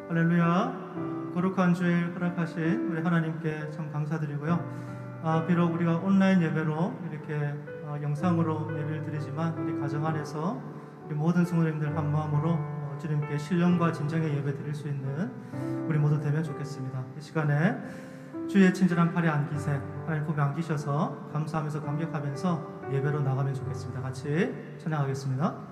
할렐루야. 거룩한 주일 허락하신 우리 하나님께 참 감사드리고요. 비록 우리가 온라인 예배로 이렇게 영상으로 예배를 드리지만 우리 가정 안에서 우리 모든 성도님들 한 마음으로 주님께 신령과 진정의 예배 드릴 수 있는 우리 모두 되면 좋겠습니다. 이 시간에 주의 친절한 팔에 안기세, 하나님 품에 안기셔서 감사하면서 감격하면서 예배로 나가면 좋겠습니다. 같이 찬양하겠습니다.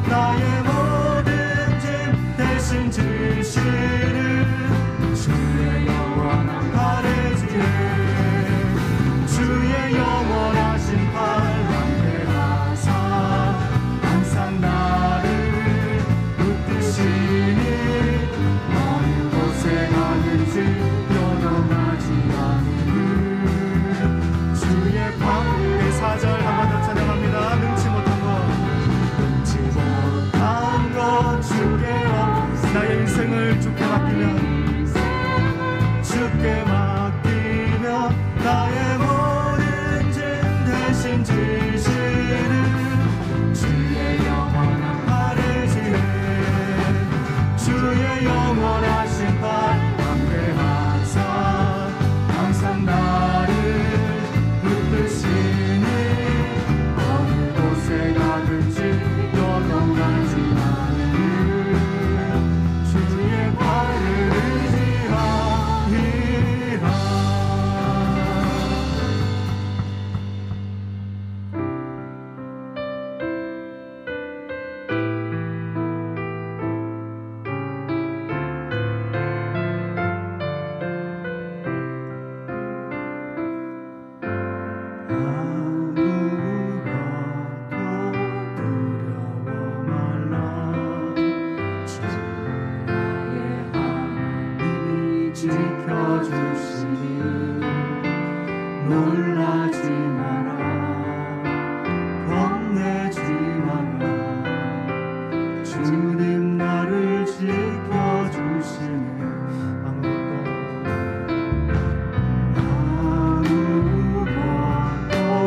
나의 모든 짐 대신 지시는 주께 맡기며 나의 모든 짐 대신 지시는 주의 영원한 팔을 지내 주의 영원하신 팔 함께하사 항상 나를 붙드시니 어느 곳에 가든지 요동하지 않는 주의 팔을 의지하리라. 지켜주시니 놀라지 마라 겁내지 마라 주님 나를 지켜주시니 아무것도 두려워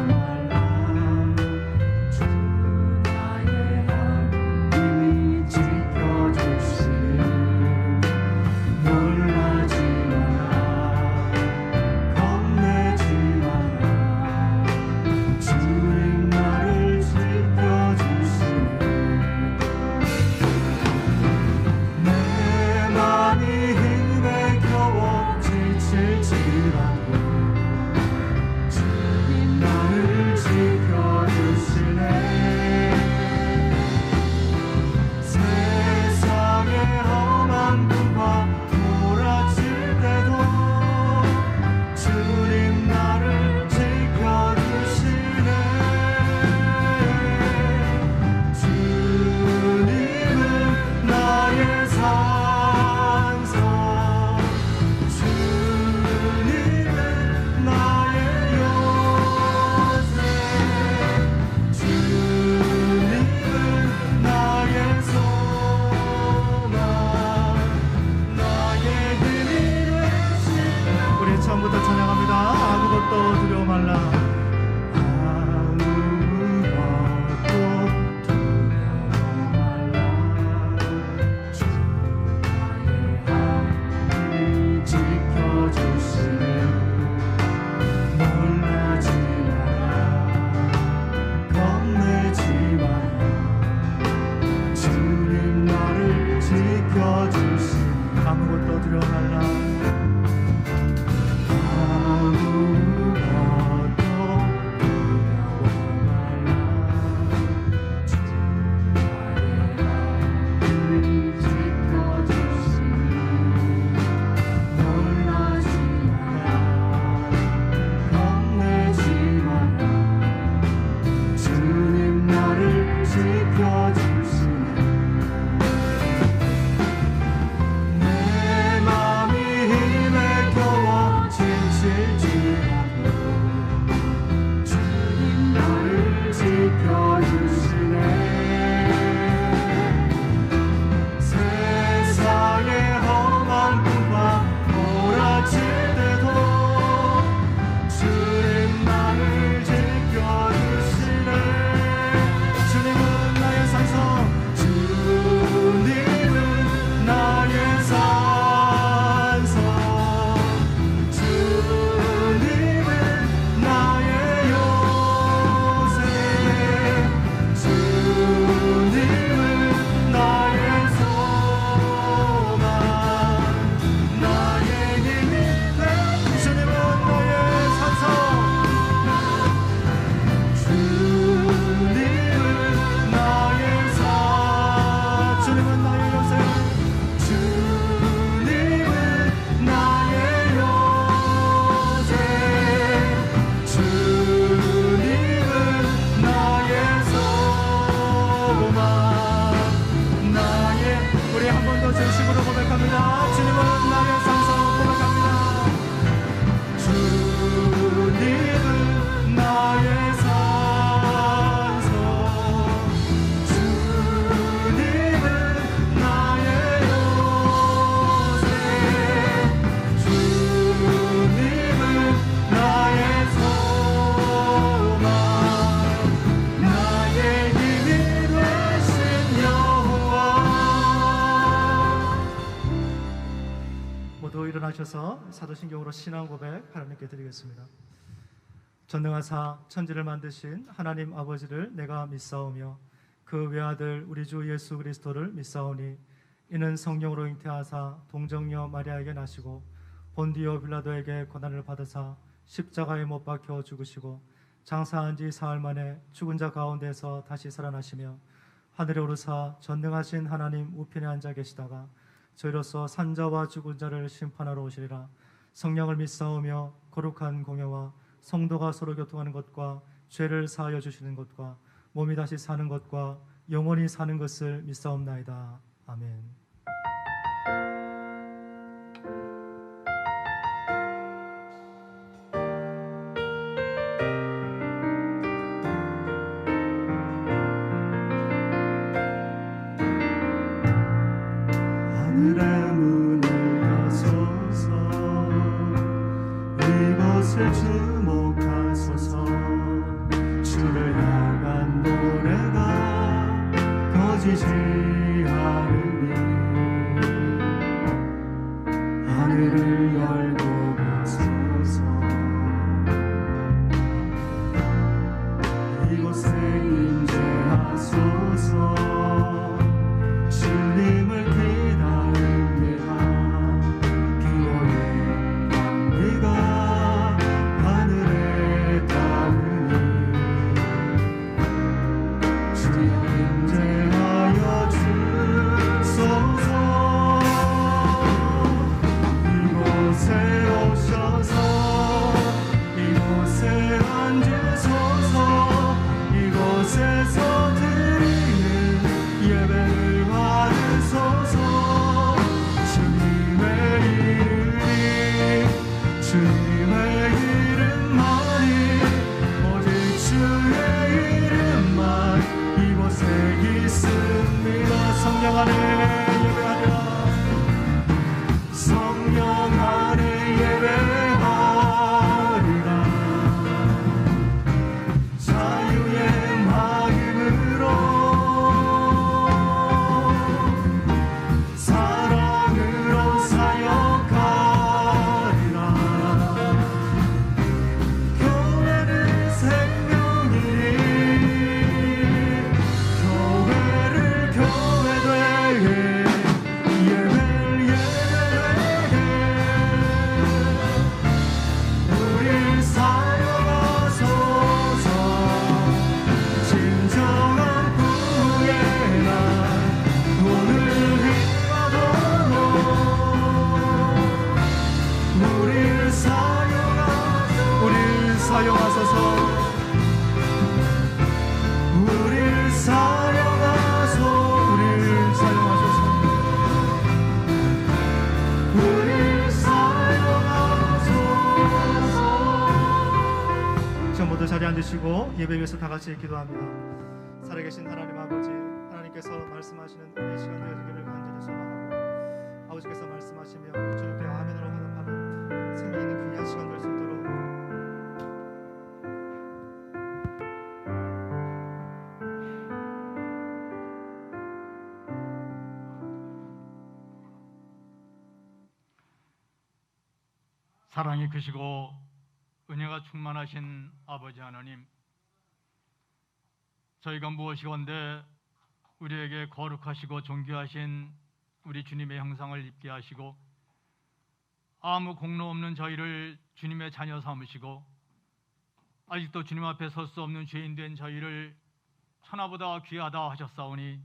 말라 주 나의 하나님이 지켜주시니 놀라 일어나셔서 사도신경으로 신앙 고백 하나님께 드리겠습니다. 전능하사 천지를 만드신 하나님 아버지를 내가 믿사오며 그 외아들 우리 주 예수 그리스도를 믿사오니 이는 성령으로 잉태하사 동정녀 마리아에게 나시고 본디오 빌라도에게 고난을 받으사 십자가에 못 박혀 죽으시고 장사한 지 사흘 만에 죽은 자 가운데서 다시 살아나시며 하늘에 오르사 전능하신 하나님 우편에 앉아 계시다가 저희로서 산자와 죽은 자를 심판하러 오시리라. 성령을 믿사오며 거룩한 공예와 성도가 서로 교통하는 것과 죄를 사하여 주시는 것과 몸이 다시 사는 것과 영원히 사는 것을 믿사옵나이다. 아멘. 하늘의 문을 여소서 이곳에 주목하소서 주를 향한 노래가 거지지 않으니 하늘을 열고 가소서 이곳에 임재하소서 주님을 기다립니다. 기도의 향기가 하늘에 닿으니 주님 임재하여 주소서. 이곳에 오셔서 이곳에 앉으소서. 이곳에서 드리는 예배를 받으소서. 주님의 이름이 주님의 이름만이 오직 주의 이름만 이곳에 있습니다. 성령 안에 예배하리라. 성령 안에 예배하리라. 자유의 마음으로 사랑으로 사역하리라. 교회는 생명이니 교회를 교회되게 예배를 예배되게 우릴 사용하소서. 진정한 구원의 날 오늘이라도 우릴 사용하소서. 우릴 사용하소서. 우릴 사용하소서. 전 모두 자리에 앉으시고 예배 위해서 다 같이 기도합니다. 살아계신 하나님 아버지, 하나님께서 말씀하시는 우리 시간 되어지기를 간절히 소망하고 아버지께서 말씀하시며 주님께 아멘으로 화답하는 생명 있는 귀한 시간 될 수 있도록 사랑이 크시고 은혜가 충만하신 아버지 하나님, 저희가 무엇이건대 우리에게 거룩하시고 존귀하신 우리 주님의 형상을 입게 하시고 아무 공로 없는 저희를 주님의 자녀 삼으시고 아직도 주님 앞에 설 수 없는 죄인 된 저희를 천하보다 귀하다 하셨사오니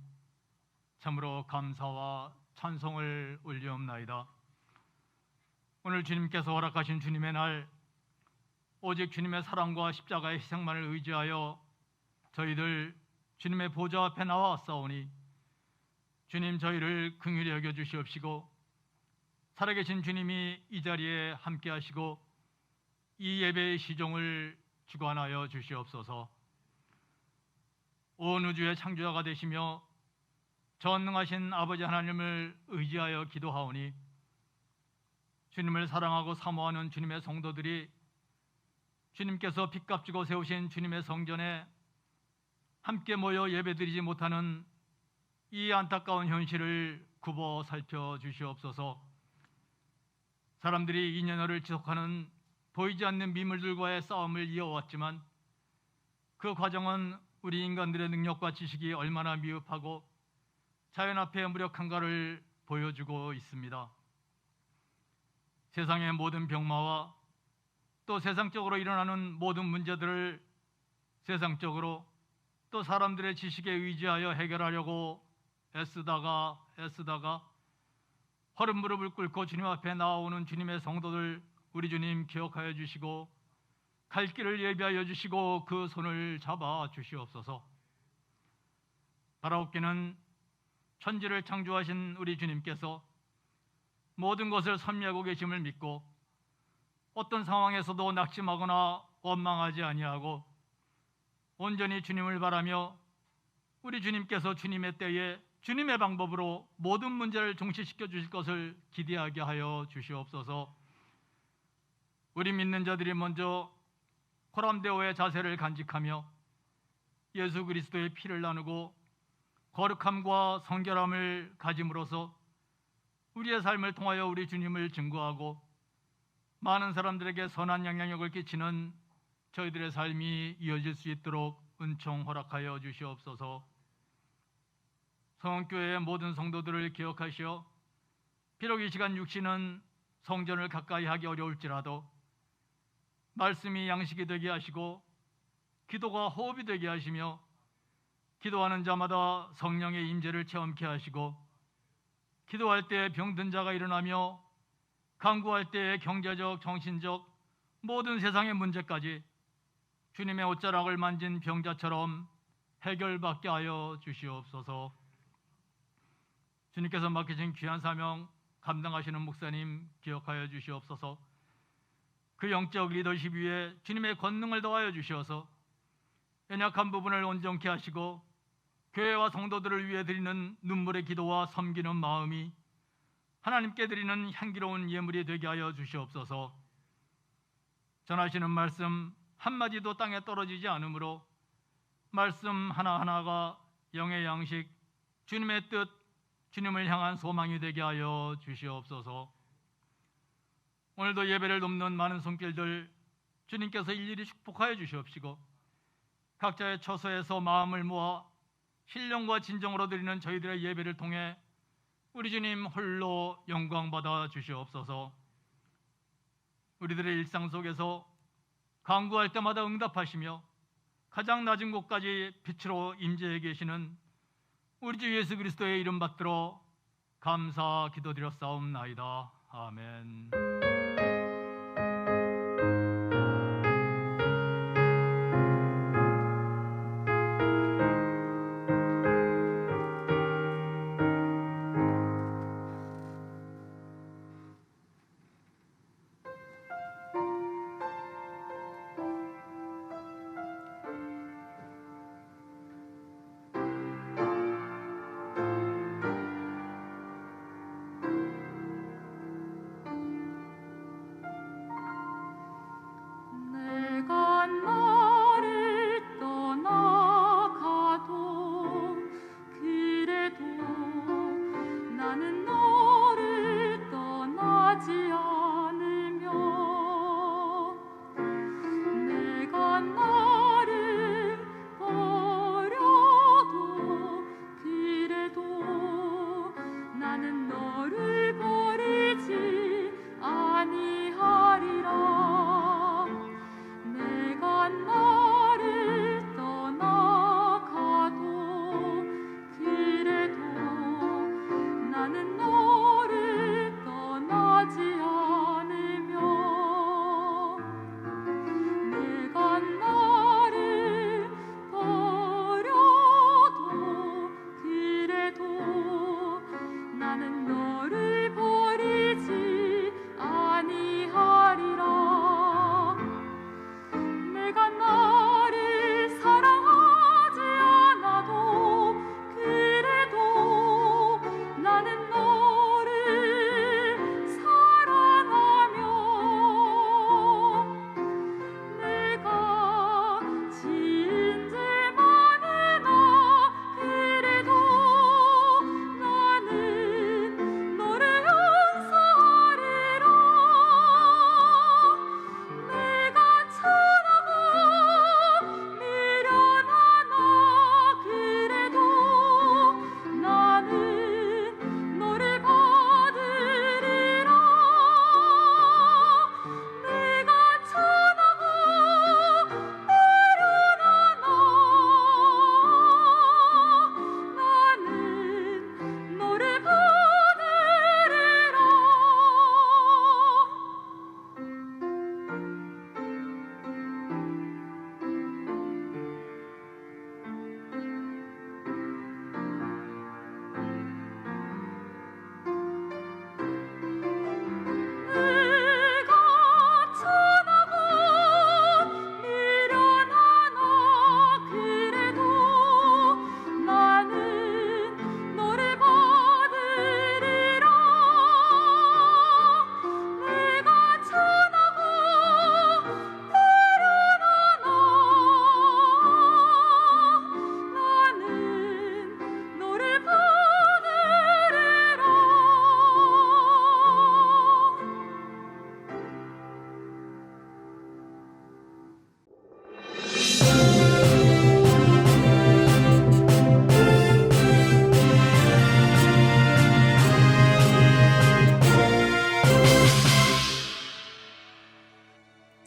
참으로 감사와 찬송을 올리옵나이다. 오늘 주님께서 허락하신 주님의 날, 오직 주님의 사랑과 십자가의 희생만을 의지하여 저희들 주님의 보좌 앞에 나와왔사오니 주님 저희를 긍휼히 여겨주시옵시고 살아계신 주님이 이 자리에 함께하시고 이 예배의 시종을 주관하여 주시옵소서. 온 우주의 창조자가 되시며 전능하신 아버지 하나님을 의지하여 기도하오니 주님을 사랑하고 사모하는 주님의 성도들이 주님께서 빚값지고 세우신 주님의 성전에 함께 모여 예배드리지 못하는 이 안타까운 현실을 굽어 살펴 주시옵소서. 사람들이 2년여를 지속하는 보이지 않는 미물들과의 싸움을 이어왔지만 그 과정은 우리 인간들의 능력과 지식이 얼마나 미흡하고 자연 앞에 무력한가를 보여주고 있습니다. 세상의 모든 병마와 또 세상적으로 일어나는 모든 문제들을 세상적으로 또 사람들의 지식에 의지하여 해결하려고 애쓰다가 허른 무릎을 꿇고 주님 앞에 나아오는 주님의 성도들 우리 주님 기억하여 주시고 갈 길을 예비하여 주시고 그 손을 잡아 주시옵소서. 바라옵기는 천지를 창조하신 우리 주님께서 모든 것을 섭리하고 계심을 믿고 어떤 상황에서도 낙심하거나 원망하지 아니하고 온전히 주님을 바라며 우리 주님께서 주님의 때에 주님의 방법으로 모든 문제를 종식시켜 주실 것을 기대하게 하여 주시옵소서. 우리 믿는 자들이 먼저 코람데오의 자세를 간직하며 예수 그리스도의 피를 나누고 거룩함과 성결함을 가짐으로써 우리의 삶을 통하여 우리 주님을 증거하고 많은 사람들에게 선한 영향력을 끼치는 저희들의 삶이 이어질 수 있도록 은총 허락하여 주시옵소서. 성원교회의 모든 성도들을 기억하시어 비록 이 시간 육신은 성전을 가까이 하기 어려울지라도 말씀이 양식이 되게 하시고 기도가 호흡이 되게 하시며 기도하는 자마다 성령의 임재를 체험케 하시고 기도할 때 병든 자가 일어나며 간구할 때 경제적, 정신적 모든 세상의 문제까지 주님의 옷자락을 만진 병자처럼 해결받게 하여 주시옵소서. 주님께서 맡기신 귀한 사명 감당하시는 목사님 기억하여 주시옵소서. 그 영적 리더십 위에 주님의 권능을 더하여 주시어서 연약한 부분을 온전케 하시고 교회와 성도들을 위해 드리는 눈물의 기도와 섬기는 마음이 하나님께 드리는 향기로운 예물이 되게 하여 주시옵소서. 전하시는 말씀 한마디도 땅에 떨어지지 않으므로 말씀 하나하나가 영의 양식, 주님의 뜻, 주님을 향한 소망이 되게 하여 주시옵소서. 오늘도 예배를 돕는 많은 손길들 주님께서 일일이 축복하여 주시옵시고 각자의 처소에서 마음을 모아 신령과 진정으로 드리는 저희들의 예배를 통해 우리 주님 홀로 영광 받아 주시옵소서. 우리들의 일상 속에서 간구할 때마다 응답하시며 가장 낮은 곳까지 빛으로 임재해 계시는 우리 주 예수 그리스도의 이름 받들어 감사 기도드렸사옵나이다. 아멘.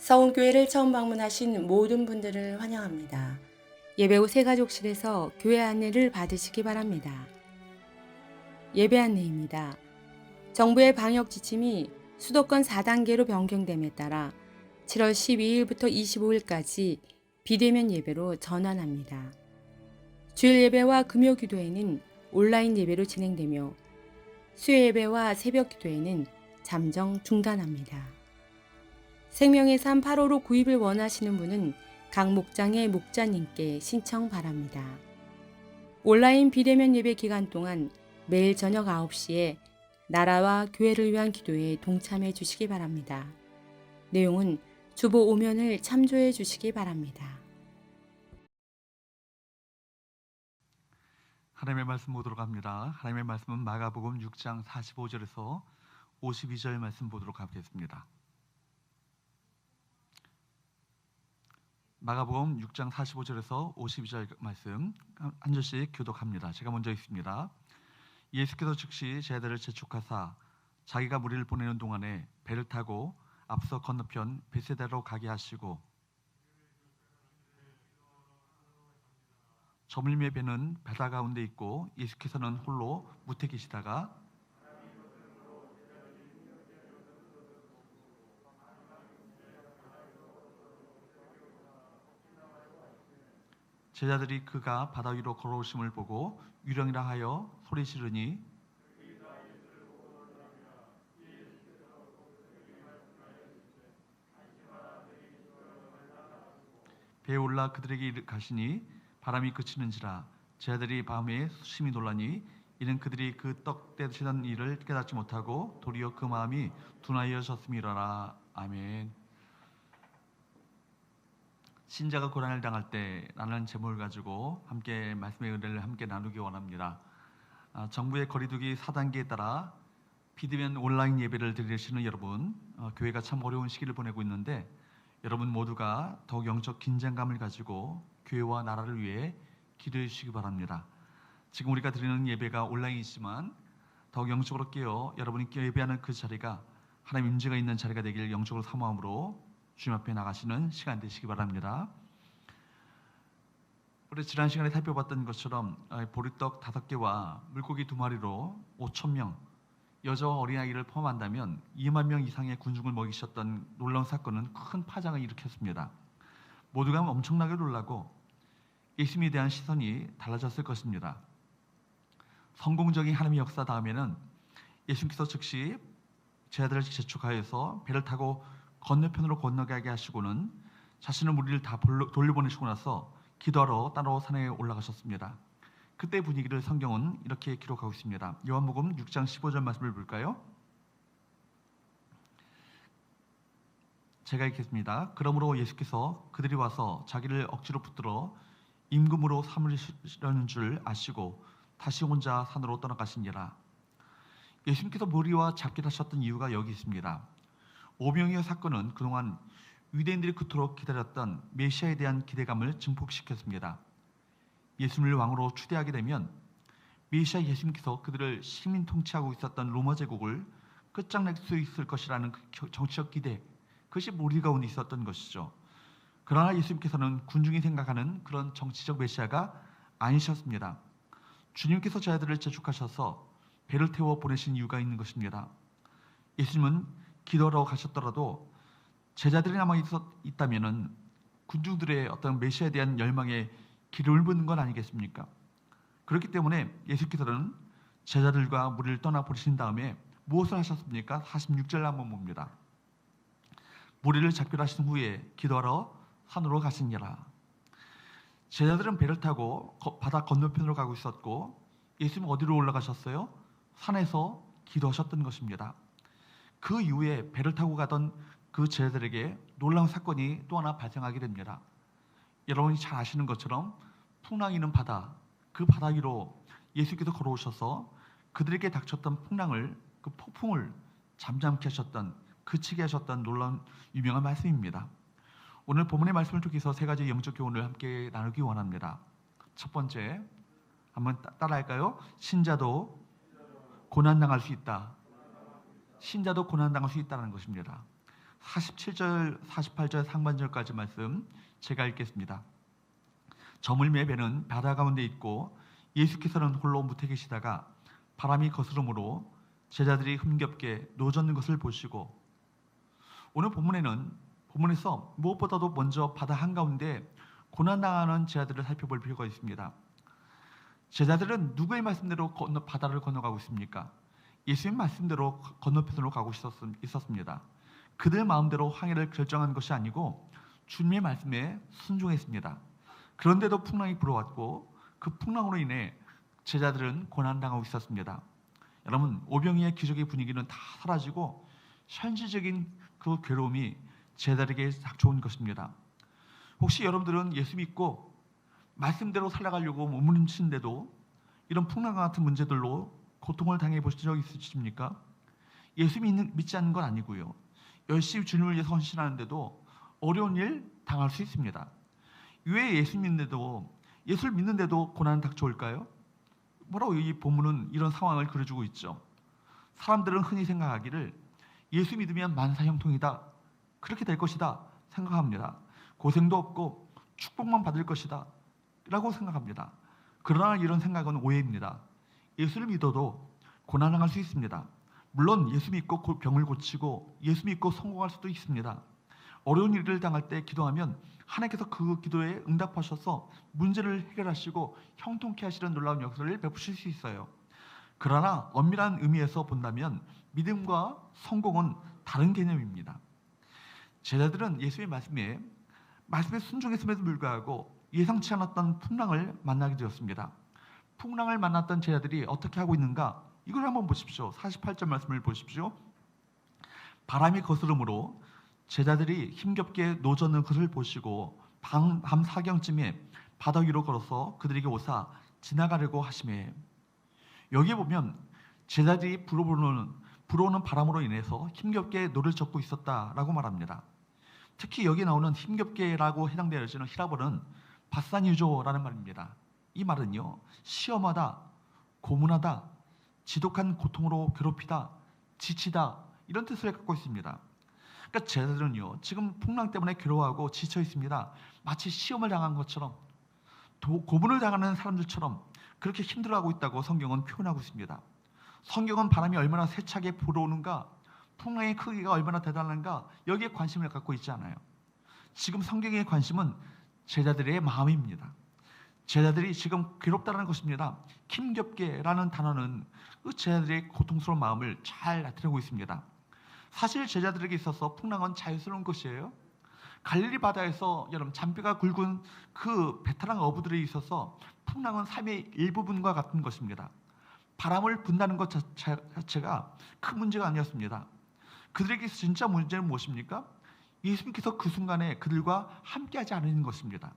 서운교회를 처음 방문하신 모든 분들을 환영합니다. 예배 후 새가족실에서 교회 안내를 받으시기 바랍니다. 예배 안내입니다. 정부의 방역 지침이 수도권 4단계로 변경됨에 따라 7월 12일부터 25일까지 비대면 예배로 전환합니다. 주일 예배와 금요 기도회는 온라인 예배로 진행되며 수요 예배와 새벽 기도회는 잠정 중단합니다. 생명의 삶 8호로 구입을 원하시는 분은 각 목장의 목자님께 신청 바랍니다. 온라인 비대면 예배 기간 동안 매일 저녁 9시에 나라와 교회를 위한 기도에 동참해 주시기 바랍니다. 내용은 주보 5면을 참조해 주시기 바랍니다. 하나님의 말씀 보도록 합니다. 하나님의 말씀은 마가복음 6장 45절에서 52절 말씀 보도록 하겠습니다. 마가복음 6장 45절에서 52절 말씀 한 절씩 교독합니다. 제가 먼저 읽습니다. 예수께서 즉시 제자들을 재촉하사 자기가 무리를 보내는 동안에 배를 타고 앞서 건너편 베세다로 가게 하시고 저물림의 배는 바다 가운데 있고 예수께서는 홀로 무태 계시다가 제자들이 그가 바다 위로 걸어오심을 보고 유령이라 하여 소리 지르니 배에 올라 그들에게 가시니 바람이 그치는지라 제자들이 밤에 심히 놀라니 이는 그들이 그 떡 떼시던 일을 깨닫지 못하고 도리어 그 마음이 둔하여졌음이로라. 아멘. 신자가 고난을 당할 때라는 제목을 가지고 함께 말씀의 은혜를 함께 나누기 원합니다. 정부의 거리두기 4단계에 따라 비대면 온라인 예배를 드리시는 여러분, 교회가 참 어려운 시기를 보내고 있는데 여러분 모두가 더욱 영적 긴장감을 가지고 교회와 나라를 위해 기도해 주시기 바랍니다. 지금 우리가 드리는 예배가 온라인이지만 더욱 영적으로 깨어 여러분이 예배하는 그 자리가 하나님 임재가 있는 자리가 되길 영적으로 사모함으로 주님 앞에 나가시는 시간 되시기 바랍니다. 우리 지난 시간에 살펴봤던 것처럼 보리떡 5개와 물고기 2마리로 5,000명 여자와 어린아이를 포함한다면 2만 명 이상의 군중을 먹이셨던 놀라운 사건은 큰 파장을 일으켰습니다. 모두가 엄청나게 놀라고 예수님에 대한 시선이 달라졌을 것입니다. 성공적인 하나님의 역사 다음에는 예수님께서 즉시 제자들을 재촉하여서 배를 타고 건너편으로 건너가게 하시고는 자신의 무리를 다 돌려보내시고 나서 기도하러 따로 산에 올라가셨습니다. 그때 분위기를 성경은 이렇게 기록하고 있습니다. 요한복음 6장 15절 말씀을 볼까요? 제가 읽겠습니다. 그러므로 예수께서 그들이 와서 자기를 억지로 붙들어 임금으로 삼으시려는 줄 아시고 다시 혼자 산으로 떠나가시니라. 예수님께서 무리와 잡기를 하셨던 이유가 여기 있습니다. 오병이어 사건은 그동안 유대인들이 그토록 기다렸던 메시아에 대한 기대감을 증폭시켰습니다. 예수님을 왕으로 추대하게 되면 메시아 예수님께서 그들을 식민 통치하고 있었던 로마 제국을 끝장낼 수 있을 것이라는 그 정치적 기대, 그것이 무리 가운데 있었던 것이죠. 그러나 예수님께서는 군중이 생각하는 그런 정치적 메시아가 아니셨습니다. 주님께서 제자들을 재촉하셔서 배를 태워 보내신 이유가 있는 것입니다. 예수님은 기도하러 가셨더라도 제자들이 남아 있다면은 군중들의 어떤 메시아에 대한 열망에 기름을 붓는 건 아니겠습니까? 그렇기 때문에 예수께서는 제자들과 무리를 떠나 버리신 다음에 무엇을 하셨습니까? 46절 한번 봅니다. 무리를 작별 하신 후에 기도하러 산으로 가시니라. 제자들은 배를 타고 바다 건너편으로 가고 있었고 예수님은 어디로 올라가셨어요? 산에서 기도하셨던 것입니다. 그 이후에 배를 타고 가던 그 제자들에게 놀라운 사건이 또 하나 발생하게 됩니다. 여러분이 잘 아시는 것처럼 풍랑이는 바다, 그 바다 위로 예수께서 걸어오셔서 그들에게 닥쳤던 풍랑을, 그 폭풍을 잠잠케 하셨던, 그치게 하셨던 놀라운 유명한 말씀입니다. 오늘 본문의 말씀을 통해서 3가지 영적 교훈을 함께 나누기 원합니다. 첫 번째, 한번 따라할까요? 신자도 고난당할 수 있다. 신자도 고난당할 수 있다는 것입니다. 47절, 48절 상반절까지 말씀 제가 읽겠습니다. 저물매 배는 바다 가운데 있고 예수께서는 홀로 무태 계시다가 바람이 거스름으로 제자들이 흥겹게 노젓는 것을 보시고. 오늘 본문에서 무엇보다도 먼저 바다 한가운데 고난당하는 제자들을 살펴볼 필요가 있습니다. 제자들은 누구의 말씀대로 바다를 건너가고 있습니까? 예수님 말씀대로 건너편으로 가고 있었습니다. 그들 마음대로 항해를 결정한 것이 아니고 주님의 말씀에 순종했습니다. 그런데도 풍랑이 불어왔고 그 풍랑으로 인해 제자들은 고난당하고 있었습니다. 여러분, 오병이의 기적의 분위기는 다 사라지고 현실적인 그 괴로움이 제자들에게 닥쳐온 것입니다. 혹시 여러분들은 예수 믿고 말씀대로 살아가려고 몸부림치는데도 이런 풍랑과 같은 문제들로 고통을 당해 보신 적 있으십니까? 예수 믿지 않는 건 아니고요. 열심히 주님을 위해서 헌신하는데도 어려운 일 당할 수 있습니다. 왜 예수를 믿는데도 고난은 닥쳐올까요? 뭐라고 이 본문은 이런 상황을 그려주고 있죠. 사람들은 흔히 생각하기를 예수 믿으면 만사형통이다, 그렇게 될 것이다 생각합니다. 고생도 없고 축복만 받을 것이다 라고 생각합니다. 그러나 이런 생각은 오해입니다. 예수를 믿어도 고난당할 수 있습니다. 물론 예수 믿고 병을 고치고 예수 믿고 성공할 수도 있습니다. 어려운 일을 당할 때 기도하면 하나님께서 그 기도에 응답하셔서 문제를 해결하시고 형통케 하시는 놀라운 역사를 베푸실 수 있어요. 그러나 엄밀한 의미에서 본다면 믿음과 성공은 다른 개념입니다. 제자들은 예수의 말씀에 순종했음에도 불구하고 예상치 않았던 풍랑을 만나게 되었습니다. 풍랑을 만났던 제자들이 어떻게 하고 있는가? 이걸 한번 보십시오. 48절 말씀을 보십시오. 바람이 거스름으로 제자들이 힘겹게 노젓는 것을 보시고 밤 사경쯤에 바다 위로 걸어서 그들에게 오사 지나가려고 하시매. 여기에 보면 제자들이 불어오는 바람으로 인해서 힘겹게 노를 젓고 있었다라고 말합니다. 특히 여기 나오는 힘겹게라고 해당되어지는 히라보는 바사니조라는 말입니다. 이 말은요, 시험하다, 고문하다, 지독한 고통으로 괴롭히다, 지치다, 이런 뜻을 갖고 있습니다. 그러니까 제자들은요, 지금 풍랑 때문에 괴로워하고 지쳐 있습니다. 마치 시험을 당한 것처럼, 고문을 당하는 사람들처럼 그렇게 힘들어하고 있다고 성경은 표현하고 있습니다. 성경은 바람이 얼마나 세차게 불어오는가, 풍랑의 크기가 얼마나 대단한가, 여기에 관심을 갖고 있지 않아요. 지금 성경의 관심은 제자들의 마음입니다. 제자들이 지금 괴롭다는 것입니다. 힘겹게라는 단어는 그 제자들의 고통스러운 마음을 잘 나타내고 있습니다. 사실 제자들에게 있어서 풍랑은 자연스러운 것이에요. 갈릴리 바다에서 여러분 잔뼈가 굵은 그 베테랑 어부들에 있어서 풍랑은 삶의 일부분과 같은 것입니다. 바람을 분다는 것 자체가 큰 문제가 아니었습니다. 그들에게 진짜 문제는 무엇입니까? 예수님께서 그 순간에 그들과 함께하지 않는 것입니다.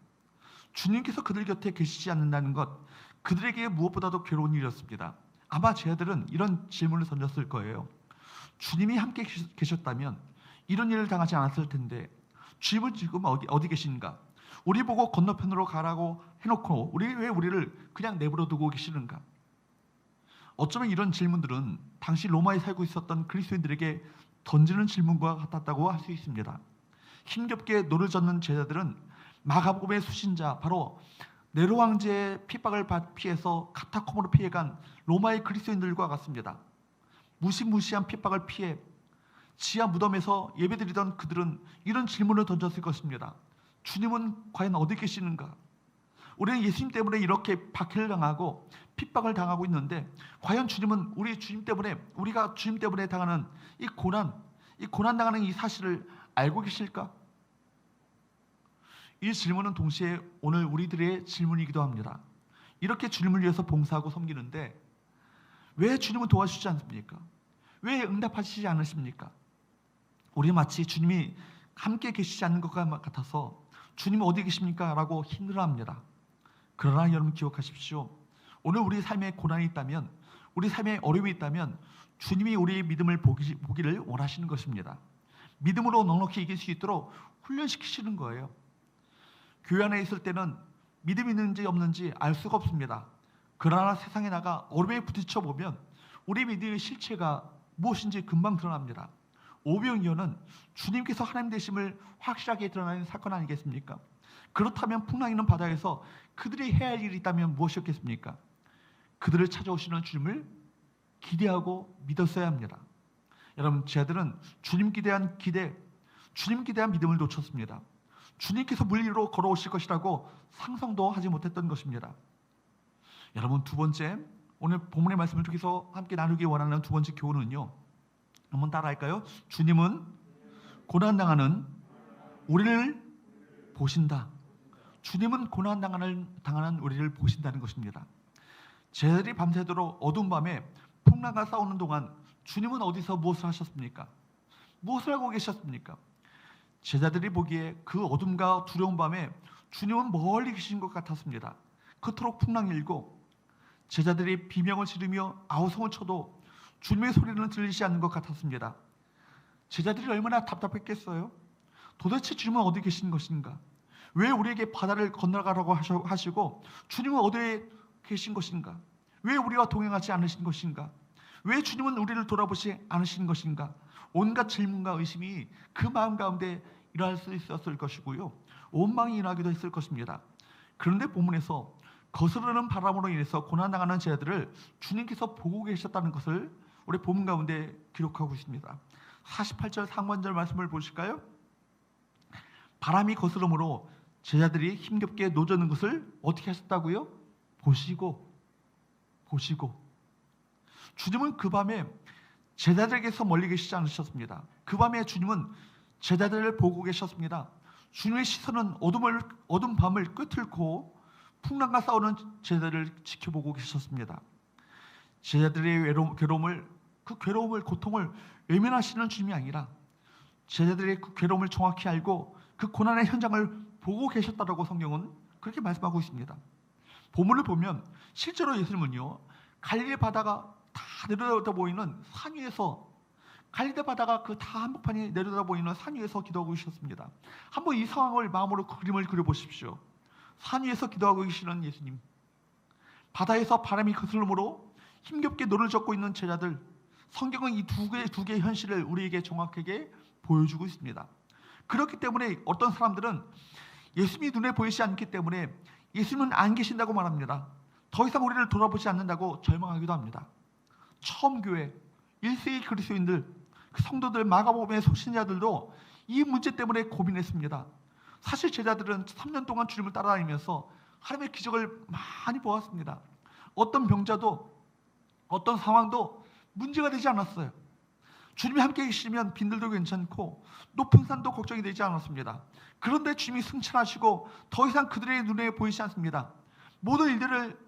주님께서 그들 곁에 계시지 않는다는 것, 그들에게 무엇보다도 괴로운 일이었습니다. 아마 제자들은 이런 질문을 던졌을 거예요. 주님이 함께 계셨다면 이런 일을 당하지 않았을 텐데 주님은 지금 어디 계신가? 우리 보고 건너편으로 가라고 해놓고 왜 우리를 그냥 내버려 두고 계시는가? 어쩌면 이런 질문들은 당시 로마에 살고 있었던 그리스도인들에게 던지는 질문과 같았다고 할 수 있습니다. 힘겹게 노를 젓는 제자들은 마가복음의 수신자, 바로 네로 왕제의 핍박을 피해서 카타콤으로 피해간 로마의 그리스도인들과 같습니다. 무시무시한 핍박을 피해 지하 무덤에서 예배드리던 그들은 이런 질문을 던졌을 것입니다. 주님은 과연 어디 계시는가? 우리는 예수님 때문에 이렇게 박해를 당하고 핍박을 당하고 있는데 과연 주님은 우리가 주님 때문에 당하는 이 고난 당하는 이 사실을 알고 계실까? 이 질문은 동시에 오늘 우리들의 질문이기도 합니다. 이렇게 주님을 위해서 봉사하고 섬기는데 왜 주님은 도와주지 않습니까? 왜 응답하시지 않으십니까? 우리 마치 주님이 함께 계시지 않는 것 같아서 주님 어디 계십니까? 라고 힘들어합니다. 그러나 여러분 기억하십시오. 오늘 우리 삶에 고난이 있다면, 우리 삶에 어려움이 있다면 주님이 우리의 믿음을 보기를 원하시는 것입니다. 믿음으로 넉넉히 이길 수 있도록 훈련시키시는 거예요. 교회 안에 있을 때는 믿음이 있는지 없는지 알 수가 없습니다. 그러나 세상에 나가 어려움에 부딪혀 보면 우리 믿음의 실체가 무엇인지 금방 드러납니다. 오병이어는 주님께서 하나님 되심을 확실하게 드러나는 사건 아니겠습니까? 그렇다면 풍랑 있는 바다에서 그들이 해야 할 일이 있다면 무엇이었겠습니까? 그들을 찾아오시는 주님을 기대하고 믿었어야 합니다. 여러분, 제자들은 주님께 대한 믿음을 놓쳤습니다. 주님께서 물 위로 걸어오실 것이라고 상상도 하지 못했던 것입니다. 여러분, 두 번째, 오늘 본문의 말씀을 통해서 함께 나누기 원하는 두 번째 교훈은요, 한번 따라할까요? 주님은 고난당하는 우리를 보신다. 주님은 고난당하는 우리를 보신다는 것입니다. 제자들이 밤새도록 어두운 밤에 풍랑과 싸우는 동안 주님은 어디서 무엇을 하셨습니까? 무엇을 하고 계셨습니까? 제자들이 보기에 그 어둠과 두려운 밤에 주님은 멀리 계신 것 같았습니다. 그토록 풍랑이 일고 제자들이 비명을 지르며 아우성을 쳐도 주님의 소리는 들리지 않는 것 같았습니다. 제자들이 얼마나 답답했겠어요? 도대체 주님은 어디 계신 것인가? 왜 우리에게 바다를 건너가라고 하시고 주님은 어디에 계신 것인가? 왜 우리와 동행하지 않으신 것인가? 왜 주님은 우리를 돌아보지 않으신 것인가? 온갖 질문과 의심이 그 마음 가운데 일어날 수 있었을 것이고요, 원망이 일어나기도 했을 것입니다. 그런데 본문에서 거스르는 바람으로 인해서 고난당하는 제자들을 주님께서 보고 계셨다는 것을 우리 본문 가운데 기록하고 있습니다. 48절 상반절 말씀을 보실까요? 바람이 거스름으로 제자들이 힘겹게 노젓는 것을 어떻게 하셨다고요? 보시고 주님은 그 밤에 제자들에게서 멀리 계시지 않으셨습니다. 그 밤에 주님은 제자들을 보고 계셨습니다. 주님의 시선은 어둠 밤을 꿰뚫고 풍랑과 싸우는 제자들을 지켜보고 계셨습니다. 제자들의 괴로움을, 고통을 외면하시는 주님이 아니라 제자들의 그 괴로움을 정확히 알고 그 고난의 현장을 보고 계셨다라고 성경은 그렇게 말씀하고 있습니다. 본문을 보면 실제로 예수님은요, 갈릴리 바다가 다 내려다 보이는 산 위에서, 갈릴리 바다가 그 다 한복판이 내려다 보이는 산 위에서 기도하고 계셨습니다. 한번 이 상황을 마음으로 그림을 그려보십시오. 산 위에서 기도하고 계시는 예수님, 바다에서 바람이 거스름으로 힘겹게 노를 젓고 있는 제자들, 성경은 이 두 개의 현실을 우리에게 정확하게 보여주고 있습니다. 그렇기 때문에 어떤 사람들은 예수님이 눈에 보이지 않기 때문에 예수님은 안 계신다고 말합니다. 더 이상 우리를 돌아보지 않는다고 절망하기도 합니다. 처음 교회 1세기 그리스도인들, 그 성도들, 마가복음의 소신자들도 이 문제 때문에 고민했습니다. 사실 제자들은 3년 동안 주님을 따라다니면서 하나님의 기적을 많이 보았습니다. 어떤 병자도, 어떤 상황도 문제가 되지 않았어요. 주님이 함께 계시면 빈들도 괜찮고 높은 산도 걱정이 되지 않았습니다. 그런데 주님이 승천하시고 더 이상 그들의 눈에 보이지 않습니다. 모든 일들을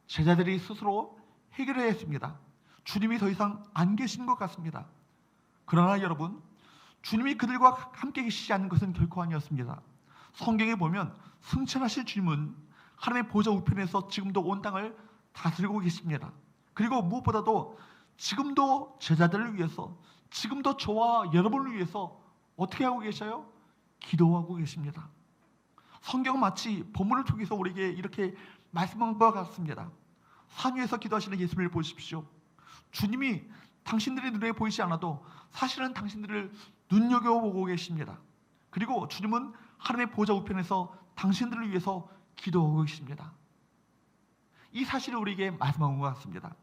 제자들이 스스로 해결해야 했습니다. 주님이 더 이상 안 계신 것 같습니다. 그러나 여러분, 주님이 그들과 함께 계시지 않는 것은 결코 아니었습니다. 성경에 보면 승천하실 주님은 하나님의 보좌 우편에서 지금도 온 땅을 다스리고 계십니다. 그리고 무엇보다도 지금도 제자들을 위해서, 지금도 저와 여러분을 위해서 어떻게 하고 계셔요? 기도하고 계십니다. 성경은 마치 본문을 통해서 우리에게 이렇게 말씀한 것 같습니다. 산 위에서 기도하시는 예수님을 보십시오. 주님이 당신들의 눈에 보이지 않아도 사실은 당신들을 눈여겨보고 계십니다. 그리고 주님은 하나님의 보좌 우편에서 당신들을 위해서 기도하고 계십니다. 이 사실을 우리에게 말씀한 것 같습니다.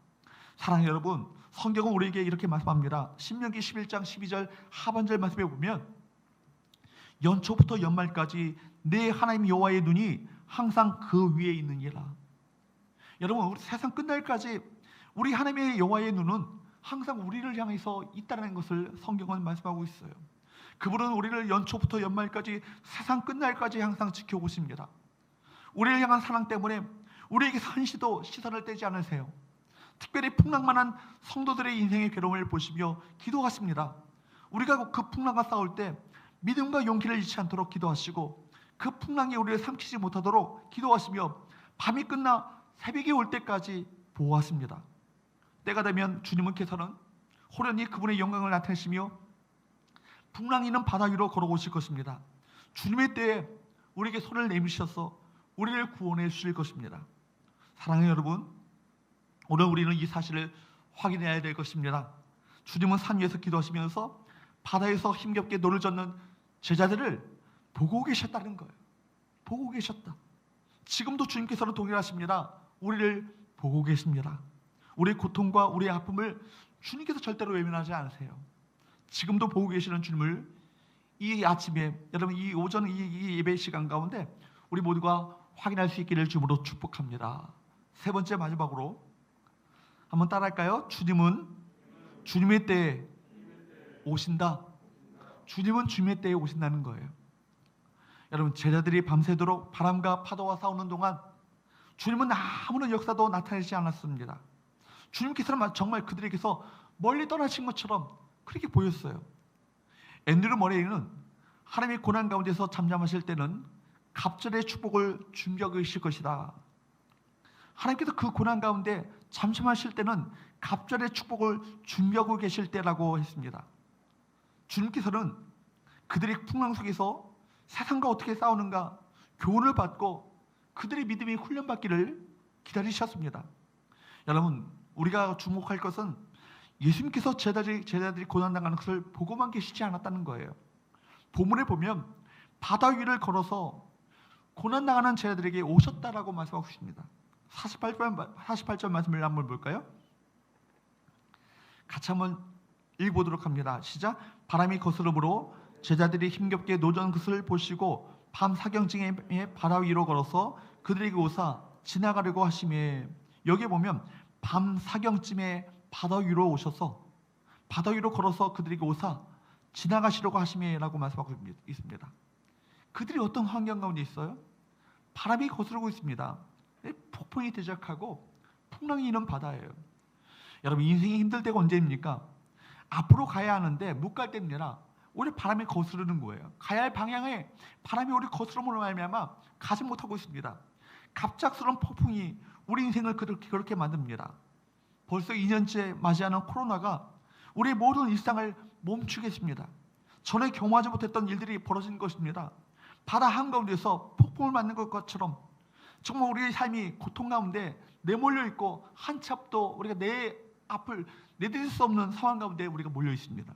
사랑하는 여러분, 성경은 우리에게 이렇게 말씀합니다. 신명기 11장 12절 하반절 말씀에 보면 연초부터 연말까지 내 하나님 여호와의 눈이 항상 그 위에 있느니라. 여러분, 우리 세상 끝날까지 우리 하나님의 여호와의 눈은 항상 우리를 향해서 있다는 것을 성경은 말씀하고 있어요. 그분은 우리를 연초부터 연말까지 세상 끝날까지 항상 지켜보십니다. 우리를 향한 사랑 때문에 우리에게 한시도 시선을 떼지 않으세요. 특별히 풍랑만한 성도들의 인생의 괴로움을 보시며 기도하십니다. 우리가 그 풍랑과 싸울 때 믿음과 용기를 잃지 않도록 기도하시고 그 풍랑이 우리를 삼키지 못하도록 기도하시며 밤이 끝나 새벽이 올 때까지 보호하십니다. 때가 되면 주님께서는 호련히 그분의 영광을 나타내시며 풍랑이 있는 바다 위로 걸어오실 것입니다. 주님의 때에 우리에게 손을 내미셔서 우리를 구원해 주실 것입니다. 사랑하는 여러분, 오늘 우리는 이 사실을 확인해야 될 것입니다. 주님은 산 위에서 기도하시면서 바다에서 힘겹게 노를 젓는 제자들을 보고 계셨다는 거예요. 보고 계셨다. 지금도 주님께서는 동일하십니다. 우리를 보고 계십니다. 우리의 고통과 우리의 아픔을 주님께서 절대로 외면하지 않으세요. 지금도 보고 계시는 주님을 이 아침에, 여러분 이 오전 이 예배 시간 가운데 우리 모두가 확인할 수 있기를 주님으로 축복합니다. 세 번째 마지막으로 한번 따라할까요? 주님은 주님의 때에 오신다. 주님은 주님의 때에 오신다는 거예요. 여러분, 제자들이 밤새도록 바람과 파도와 싸우는 동안 주님은 아무런 역사도 나타내지 않았습니다. 주님께서는 정말 그들에게서 멀리 떠나신 것처럼 그렇게 보였어요. 앤드류 머레이는 하나님의 고난 가운데서 잠잠하실 때는 갑절의 축복을 준비하고 계실 것이다. 하나님께서 그 고난 가운데 잠잠하실 때는 갑절의 축복을 준비하고 계실 때라고 했습니다. 주님께서는 그들의 풍랑 속에서 세상과 어떻게 싸우는가 교훈을 받고 그들의 믿음이 훈련받기를 기다리셨습니다. 여러분, 우리가 주목할 것은 예수님께서 제자들이 고난당하는 것을 보고만 계시지 않았다는 거예요. 본문에 보면 바다 위를 걸어서 고난당하는 제자들에게 오셨다라고 말씀하고 있습니다. 48절 말씀을 한번 볼까요? 같이 한번 읽어보도록 합니다. 시작. 바람이 거스름으로 제자들이 힘겹게 노전 것을 보시고 밤 사경쯤에 바다 위로 걸어서 그들에게 오사 지나가려고 하시매, 여기에 보면 밤 사경쯤에 바다 위로 오셔서 바다 위로 걸어서 그들에게 오사 지나가시려고 하시매라고 말씀하고 있습니다. 그들이 어떤 환경 가운데 있어요? 바람이 거스르고 있습니다. 폭풍이 대적하고 풍랑이 있는 바다예요. 여러분, 인생이 힘들 때가 언제입니까? 앞으로 가야 하는데 못 갈 때입니다. 오히려 바람이 거스르는 거예요. 가야 할 방향에 바람이 우리 거스름으로 말미암아 가지 못하고 있습니다. 갑작스러운 폭풍이 우리 인생을 그렇게 만듭니다. 벌써 2년째 맞이하는 코로나가 우리의 모든 일상을 멈추게 했습니다. 전에 경험하지 못했던 일들이 벌어진 것입니다. 바다 한가운데서 폭풍을 맞는 것처럼 정말 우리의 삶이 고통 가운데 내몰려 있고 한참도 우리가 내 앞을 내딛을 수 없는 상황 가운데 우리가 몰려 있습니다.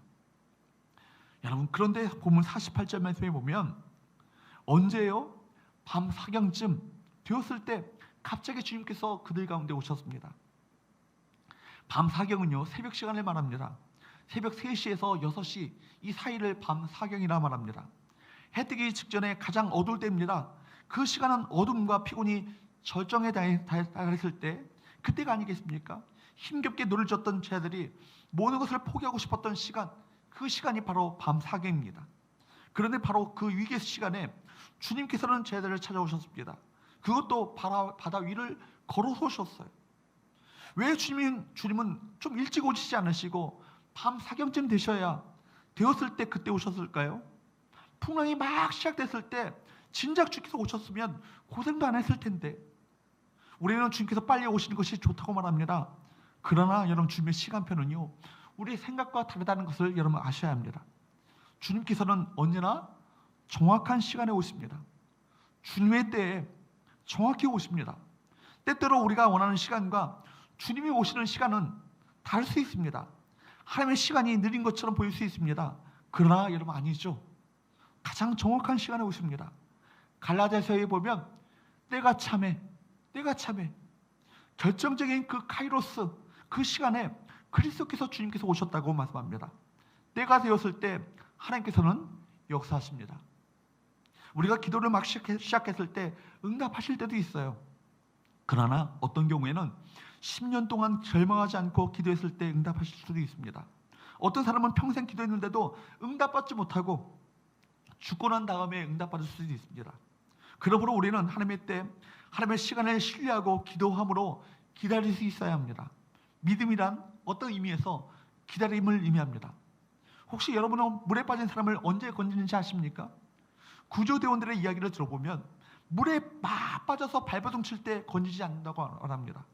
여러분, 그런데 본문 48절 말씀에 보면 언제요? 밤 사경쯤 되었을 때 갑자기 주님께서 그들 가운데 오셨습니다. 밤 사경은요, 새벽 시간을 말합니다. 새벽 3시에서 6시 이 사이를 밤 사경이라 말합니다. 해 뜨기 직전에 가장 어두울 때입니다. 그 시간은 어둠과 피곤이 절정에 달했을 때, 그때가 아니겠습니까? 힘겹게 노를 젓던 제자들이 모든 것을 포기하고 싶었던 시간, 그 시간이 바로 밤 사경입니다. 그런데 바로 그 위기 시간에 주님께서는 제자들을 찾아오셨습니다. 그것도 바다 위를 걸어서 오셨어요. 왜 주님은 좀 일찍 오시지 않으시고 밤 사경쯤 되었을 때 그때 오셨을까요? 풍랑이 막 시작됐을 때 진작 주께서 오셨으면 고생도 안 했을 텐데, 우리는 주님께서 빨리 오시는 것이 좋다고 말합니다. 그러나 여러분, 주님의 시간표는요, 우리의 생각과 다르다는 것을 여러분 아셔야 합니다. 주님께서는 언제나 정확한 시간에 오십니다. 주님의 때에 정확히 오십니다. 때때로 우리가 원하는 시간과 주님이 오시는 시간은 다를 수 있습니다. 하나님의 시간이 느린 것처럼 보일 수 있습니다. 그러나 여러분, 아니죠. 가장 정확한 시간에 오십니다. 갈라디아서에 보면 때가 참에 결정적인 그 카이로스, 그 시간에 그리스도께서 주님께서 오셨다고 말씀합니다. 때가 되었을 때 하나님께서는 역사하십니다. 우리가 기도를 막 시작했을 때 응답하실 때도 있어요. 그러나 어떤 경우에는 10년 동안 절망하지 않고 기도했을 때 응답하실 수도 있습니다. 어떤 사람은 평생 기도했는데도 응답받지 못하고 죽고 난 다음에 응답받을 수도 있습니다. 그러므로 우리는 하나님의 때, 하나님의 시간을 신뢰하고 기도함으로 기다릴 수 있어야 합니다. 믿음이란 어떤 의미에서 기다림을 의미합니다. 혹시 여러분은 물에 빠진 사람을 언제 건지는지 아십니까? 구조대원들의 이야기를 들어보면 물에 막 빠져서 발버둥 칠 때 건지지 않는다고 말합니다.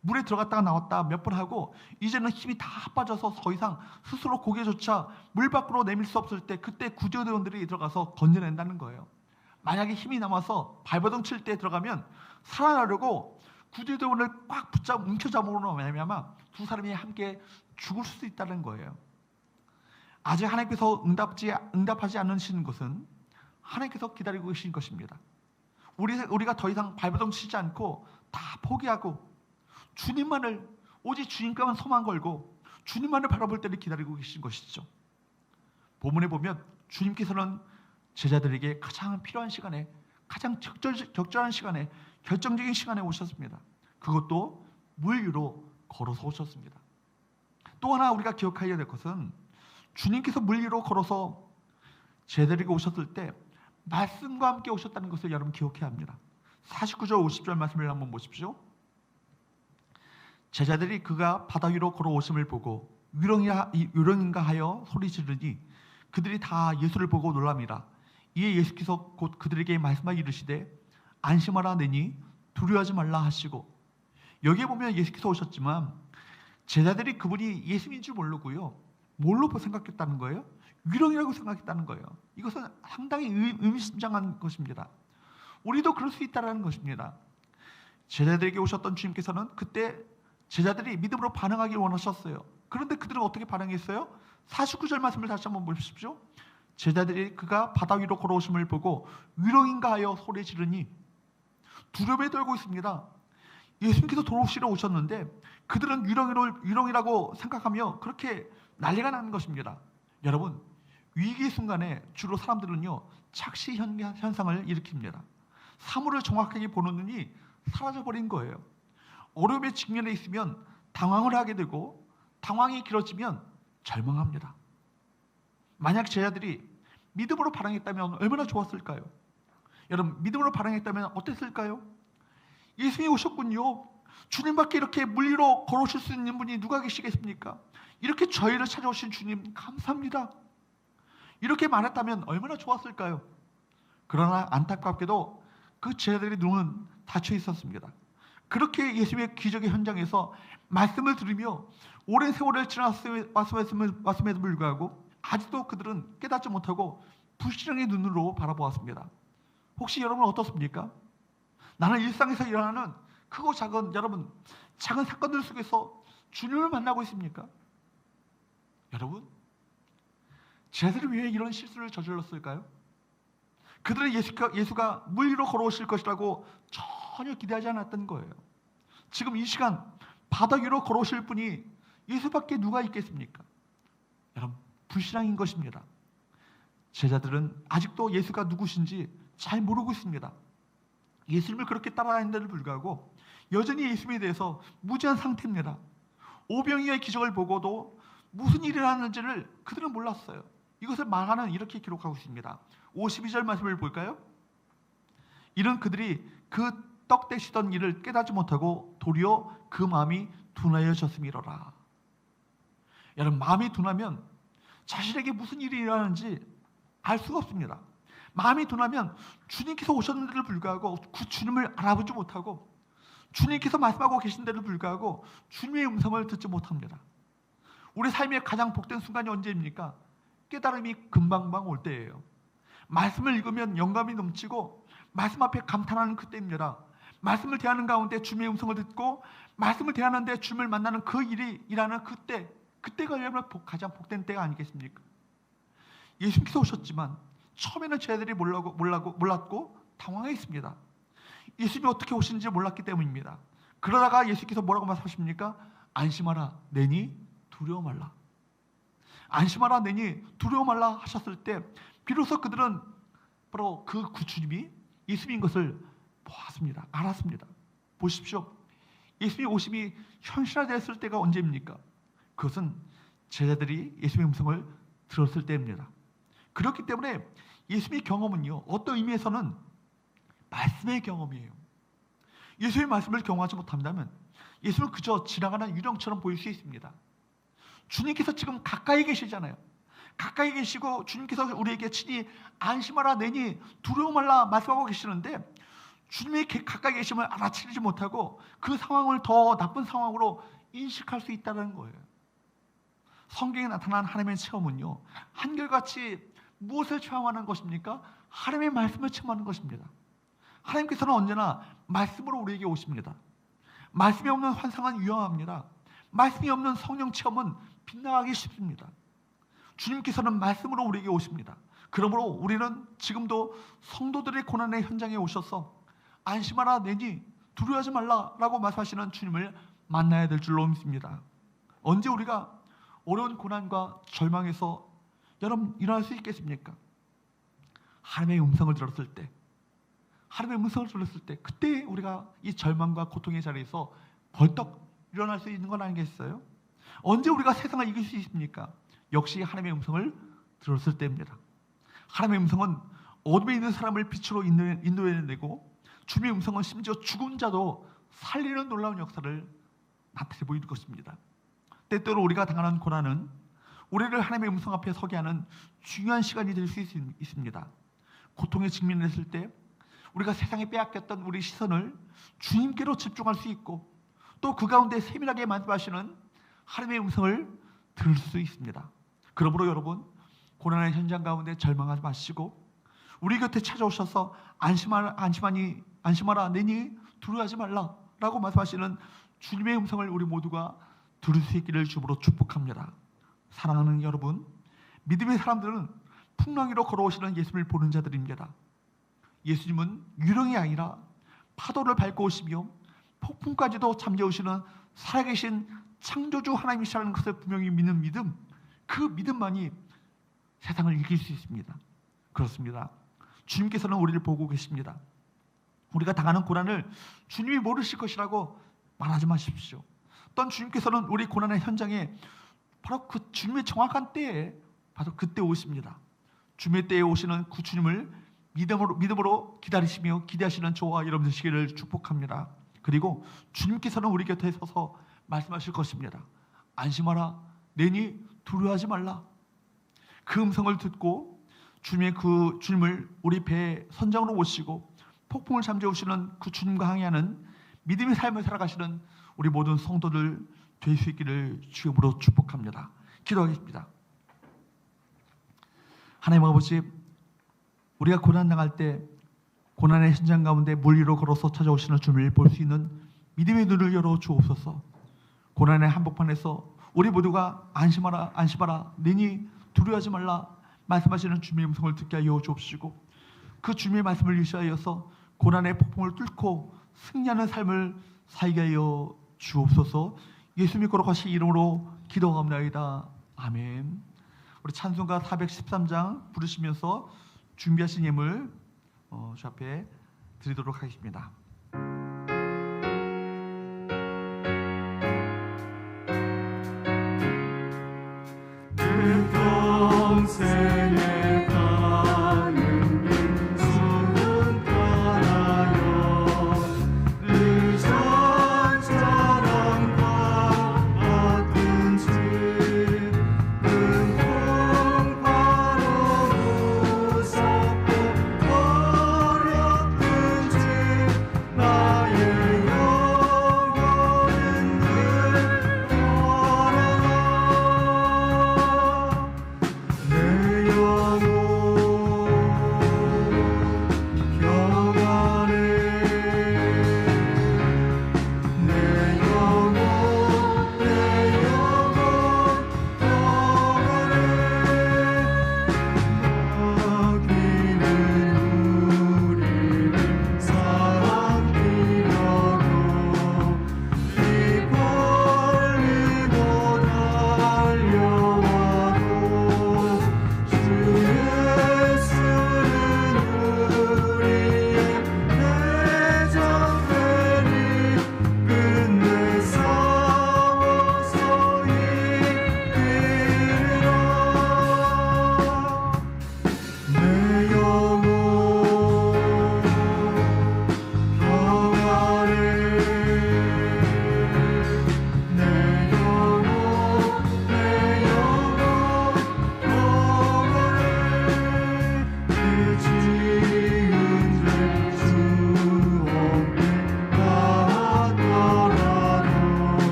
물에 들어갔다가 나왔다 몇 번 하고 이제는 힘이 다 빠져서 더 이상 스스로 고개조차 물 밖으로 내밀 수 없을 때, 그때 구조대원들이 들어가서 건져낸다는 거예요. 만약에 힘이 남아서 발버둥 칠 때 들어가면 살아나려고 구조대원을 꽉 움켜잡으로 말미암아 두 사람이 함께 죽을 수도 있다는 거예요. 아직 하나님께서 응답하지 않으시는 것은 하나님께서 기다리고 계신 것입니다. 우리가 더 이상 발버둥 치지 않고 다 포기하고 주님만을, 오직 주님께만 소망 걸고 주님만을 바라볼 때를 기다리고 계신 것이죠. 본문에 보면 주님께서는 제자들에게 가장 필요한 시간에, 가장 적절한 시간에, 결정적인 시간에 오셨습니다. 그것도 물 위로 걸어서 오셨습니다. 또 하나 우리가 기억해야 될 것은 주님께서 물 위로 걸어서 제자들에게 오셨을 때 말씀과 함께 오셨다는 것을 여러분 기억해야 합니다. 49절 50절 말씀을 한번 보십시오. 제자들이 그가 바다 위로 걸어오심을 보고 유령인가 하여 소리 지르니 그들이 다 예수를 보고 놀랍니다. 이에 예수께서 곧 그들에게 말씀하여 이르시되 안심하라 내니 두려워하지 말라 하시고, 여기에 보면 예수께서 오셨지만 제자들이 그분이 예수인 줄 모르고요, 뭘로 생각했다는 거예요? 유령이라고 생각했다는 거예요. 이것은 상당히 의미심장한 것입니다. 우리도 그럴 수 있다는 것입니다. 제자들에게 오셨던 주님께서는 그때 제자들이 믿음으로 반응하길 원하셨어요. 그런데 그들은 어떻게 반응했어요? 49절 말씀을 다시 한번 보십시오. 제자들이 그가 바다 위로 걸어오심을 보고 유령인가 하여 소리 지르니, 두려움에 떨고 있습니다. 예수님께서 돌아오시러 오셨는데 그들은 유령이라고 생각하며 그렇게 난리가 나는 것입니다. 여러분, 위기 순간에 주로 사람들은요 착시 현상을 일으킵니다. 사물을 정확하게 보는 눈이 사라져버린 거예요. 어려움에 직면해 있으면 당황을 하게 되고, 당황이 길어지면 절망합니다. 만약 제자들이 믿음으로 반응했다면 얼마나 좋았을까요? 여러분, 믿음으로 반응했다면 어땠을까요? 예수님이 오셨군요. 주님밖에 이렇게 물 위로 걸어오실 수 있는 분이 누가 계시겠습니까? 이렇게 저희를 찾아오신 주님 감사합니다. 이렇게 말했다면 얼마나 좋았을까요? 그러나 안타깝게도 그 제자들의 눈은 닫혀 있었습니다. 그렇게 예수님의 기적의 현장에서 말씀을 들으며 오랜 세월을 지났음에도 불구하고 아직도 그들은 깨닫지 못하고 불신앙의 눈으로 바라보았습니다. 혹시 여러분 어떻습니까? 나는 일상에서 일어나는 크고 작은, 여러분, 작은 사건들 속에서 주님을 만나고 있습니까? 여러분, 제자들이 왜 이런 실수를 저질렀을까요? 그들은 예수가 물 위로 걸어오실 것이라고 전혀 기대하지 않았던 거예요. 지금 이 시간 바다 위로 걸어오실 분이 예수밖에 누가 있겠습니까? 여러분, 불신앙인 것입니다. 제자들은 아직도 예수가 누구신지 잘 모르고 있습니다. 예수님을 그렇게 따라다니는데도 불구하고 여전히 예수님에 대해서 무지한 상태입니다. 오병이어의 기적을 보고도 무슨 일이 일어났는지를 그들은 몰랐어요. 이것을 마가는 이렇게 기록하고 있습니다. 52절 말씀을 볼까요? 이런 그들이 그 떡 떼시던 일을 깨닫지 못하고 도리어 그 마음이 둔하여졌음이로라. 여러분, 마음이 둔하면 자신에게 무슨 일이 일어나는지 알 수가 없습니다. 마음이 둔하면 주님께서 오셨는데도 불구하고 그 주님을 알아보지 못하고, 주님께서 말씀하고 계신데도 불구하고 주님의 음성을 듣지 못합니다. 우리 삶의 가장 복된 순간이 언제입니까? 깨달음이 금방금방 올 때예요. 말씀을 읽으면 영감이 넘치고 말씀 앞에 감탄하는 그때입니다. 말씀을 대하는 가운데 주님의 음성을 듣고 말씀을 대하는데 주님을 만나는 그 일이 일하는 그때가 여러분 가장 복된 때가 아니겠습니까? 예수님께서 오셨지만 처음에는 제자들이 몰랐고 당황했습니다. 예수님이 어떻게 오신지 몰랐기 때문입니다. 그러다가 예수께서 뭐라고 말씀하십니까? 안심하라 내니 두려워 말라. 안심하라 내니 두려워 말라 하셨을 때 비로소 그들은 바로 그 주님이 예수님인 것을 보았습니다. 알았습니다. 보십시오. 예수님의 오심이 현실화되었을 때가 언제입니까? 그것은 제자들이 예수님의 음성을 들었을 때입니다. 그렇기 때문에 예수님의 경험은요, 어떤 의미에서는 말씀의 경험이에요. 예수님의 말씀을 경험하지 못한다면 예수는 그저 지나가는 유령처럼 보일 수 있습니다. 주님께서 지금 가까이 계시잖아요. 가까이 계시고 주님께서 우리에게 친히 안심하라 내니 두려워 말라 말씀하고 계시는데 주님이 가까이 계심을 알아채지 못하고 그 상황을 더 나쁜 상황으로 인식할 수 있다는 거예요. 성경에 나타난 하나님의 체험은요, 한결같이 무엇을 체험하는 것입니까? 하나님의 말씀을 체험하는 것입니다. 하나님께서는 언제나 말씀으로 우리에게 오십니다. 말씀이 없는 환상은 위험합니다. 말씀이 없는 성령 체험은 빗나가기 쉽습니다. 주님께서는 말씀으로 우리에게 오십니다. 그러므로 우리는 지금도 성도들의 고난의 현장에 오셔서 안심하라 내니 두려워하지 말라라고 말씀하시는 주님을 만나야 될 줄로 믿습니다. 언제 우리가 어려운 고난과 절망에서 여러분 일어날 수 있겠습니까? 하나님의 음성을 들었을 때, 하나님의 음성을 들었을 때 그때 우리가 이 절망과 고통의 자리에서 벌떡 일어날 수 있는 건 아니겠어요? 언제 우리가 세상을 이길 수 있습니까? 역시 하나님의 음성을 들었을 때입니다. 하나님의 음성은 어둠에 있는 사람을 빛으로 인도해내고, 주님의 음성은 심지어 죽은 자도 살리는 놀라운 역사를 나타내 보이는 것입니다. 때때로 우리가 당하는 고난은 우리를 하나님의 음성 앞에 서게 하는 중요한 시간이 될 수 있습니다. 고통에 직면했을 때 우리가 세상에 빼앗겼던 우리 시선을 주님께로 집중할 수 있고, 또 그 가운데 세밀하게 말씀하시는 하나님의 음성을 들을 수 있습니다. 그러므로 여러분, 고난의 현장 가운데 절망하지 마시고 우리 곁에 찾아오셔서 안심하라 내니 두려워하지 말라 라고 말씀하시는 주님의 음성을 우리 모두가 들을 수 있기를 주님으로 축복합니다. 사랑하는 여러분, 믿음의 사람들은 풍랑 위로 걸어오시는 예수님을 보는 자들입니다. 예수님은 유령이 아니라 파도를 밟고 오시며 폭풍까지도 잠재우시는 살아계신 창조주 하나님이시라는 것을 분명히 믿는 믿음, 그 믿음만이 세상을 이길 수 있습니다. 그렇습니다. 주님께서는 우리를 보고 계십니다. 우리가 당하는 고난을 주님이 모르실 것이라고 말하지 마십시오. 또한 주님께서는 우리 고난의 현장에 바로 그 주님의 정확한 때에 바로 그때 오십니다. 주님의 때에 오시는 그 주님을 믿음으로 기다리시며 기대하시는 저와 여러분 되시기를 축복합니다. 그리고 주님께서는 우리 곁에 서서 말씀하실 것입니다. 안심하라 내니 두려워하지 말라. 그 음성을 듣고 주님을 우리 배에 선장으로 모시고 폭풍을 잠재우시는 그 주님과 항해하는 믿음의 삶을 살아가시는 우리 모든 성도들 될 수 있기를 주님으로 축복합니다. 기도하겠습니다. 하나님 아버지, 우리가 고난당할 때 고난의 현장 가운데 물 위로 걸어서 찾아오시는 주님을 볼 수 있는 믿음의 눈을 열어 주옵소서. 고난의 한복판에서 우리 모두가 안심하라 내니 두려워하지 말라 말씀하시는 주님의 음성을 듣게 하여 주옵시고, 그 주님의 말씀을 유시하여서 고난의 폭풍을 뚫고 승리하는 삶을 살게 하여 주옵소서. 예수님 거룩하신 이름으로 기도하옵나이다. 아멘. 우리 찬송가 413장 부르시면서 준비하신 예물 주 앞에 드리도록 하겠습니다. 평생에 가는 민수는 가나요 의전처럼 같은지 은풍파로 무섭고 어렵든지 나의 영혼은 늘 걸어가 내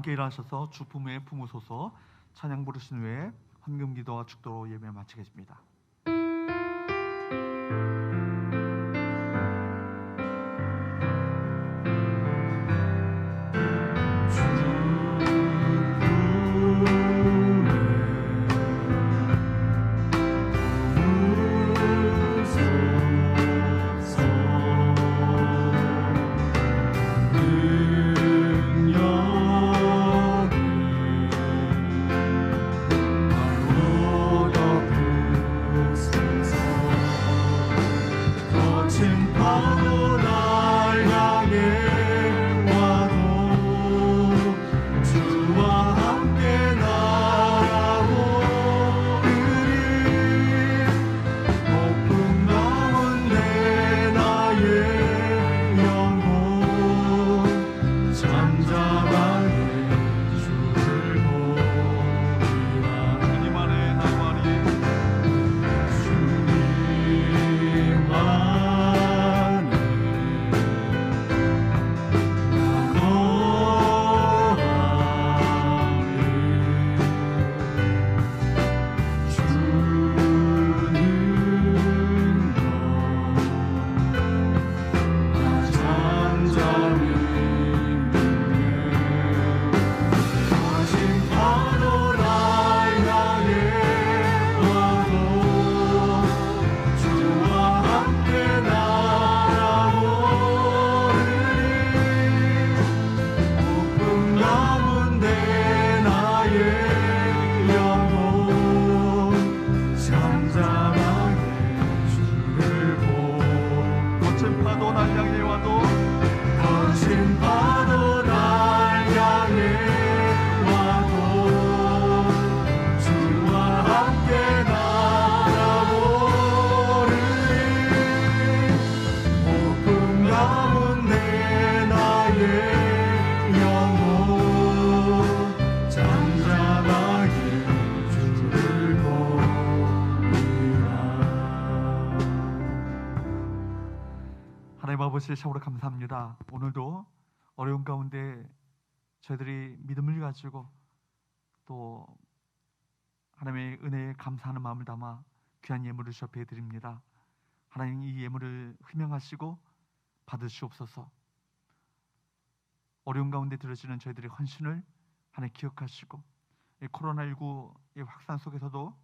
함께 일하셔서 주 품에 품으소서. 찬양 부르신 후에 헌금 기도와 축도로 예배 마치겠습니다. 하나님 아버지 참으로 감사합니다. 오늘도 어려운 가운데 저희들이 믿음을 가지고 또 하나님의 은혜에 감사하는 마음을 담아 귀한 예물을 접해 드립니다. 하나님 이 예물을 흠양하시고 받으시옵소서. 어려운 가운데 들어지는 저희들의 헌신을 하나님 기억하시고 이 코로나19의 확산 속에서도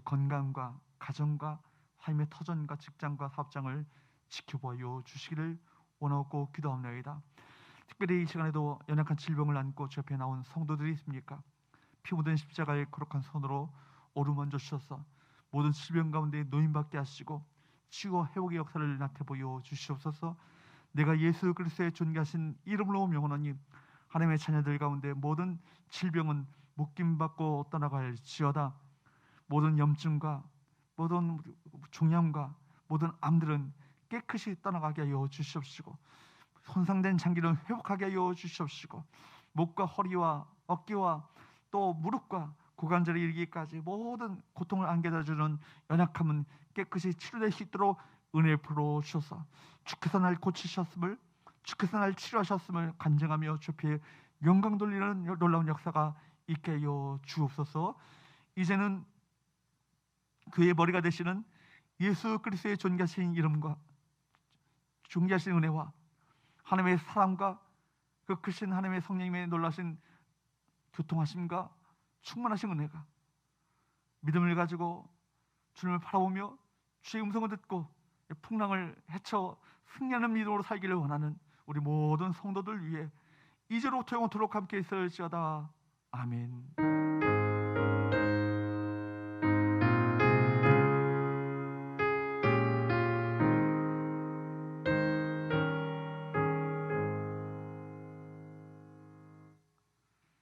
건강과 가정과 삶의 터전과 직장과 사업장을 지켜보여 주시기를 원하고 기도합니다. 특별히 이 시간에도 연약한 질병을 안고 주 옆에 나온 성도들이 있습니까? 피 묻은 십자가의 거룩한 손으로 오르먼저 주셔서 모든 질병 가운데 노임받게 하시고 치유와 회복의 역사를 나타보여 주시옵소서. 내가 예수 그리스도의 존귀하신 이름으로 명하노니 하나님의 자녀들 가운데 모든 질병은 묶임받고 떠나갈지어다. 모든 염증과 모든 종양과 모든 암들은 깨끗이 떠나가게 하여 주시옵시고 손상된 장기를 회복하게 하여 주시옵시고 목과 허리와 어깨와 또 무릎과 고관절에 이르기까지 모든 고통을 안겨다주는 연약함은 깨끗이 치료될 수 있도록 은혜 풀어 주셔서 주께서 날 고치셨음을 주께서 날 치료하셨음을 간증하며 주께 영광 돌리는 놀라운 역사가 있게 하여 주옵소서. 이제는 그의 머리가 되시는 예수 그리스도의 존귀하신 이름과 존귀하신 은혜와 하나님의 사랑과 그 크신 하나님의 성령님의 놀라신 교통하심과 충만하신 은혜가 믿음을 가지고 주님을 바라보며 주의 음성을 듣고 풍랑을 헤쳐 승리하는 믿음으로 살기를 원하는 우리 모든 성도들 위해 이제로부터 영원토록 함께 있을지어다. 아멘.